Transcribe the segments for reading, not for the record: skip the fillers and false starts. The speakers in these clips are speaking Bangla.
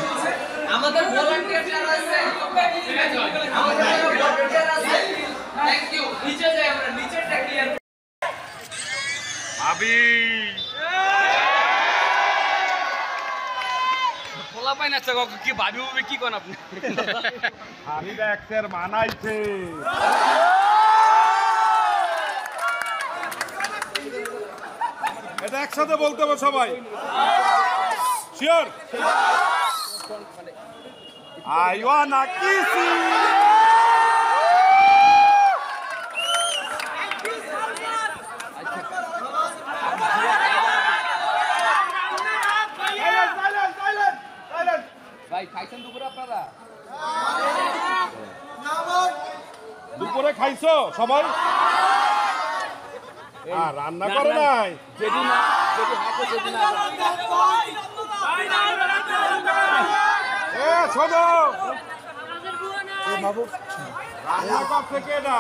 আছে আমাদের ভলান্টিয়ার যারা আছে আমাদের ভলান্টিয়ার আছে থ্যাংক ইউ নিচে যাই আমরা নিচেরটা ক্লিয়ার ভাবি খোলা পাই না কি ভাবি ভাবি কি কোন আপনি আমি দেখছেন মানাইছে এটা একসাথে বলতে হবে সবাই sure I wanna kiss you ভাই খাইছেন দুপুরে আপনারা দুপুরে খাইছো সবাই আর রান্না করে নাই যেদিন যদি হাতে যেদিন এ শোনো বাবু রান্না কাপ থেকে না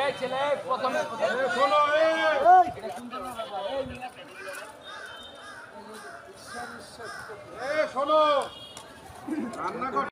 এই ছেলে প্রথমে শোনো শোনো রান্না কর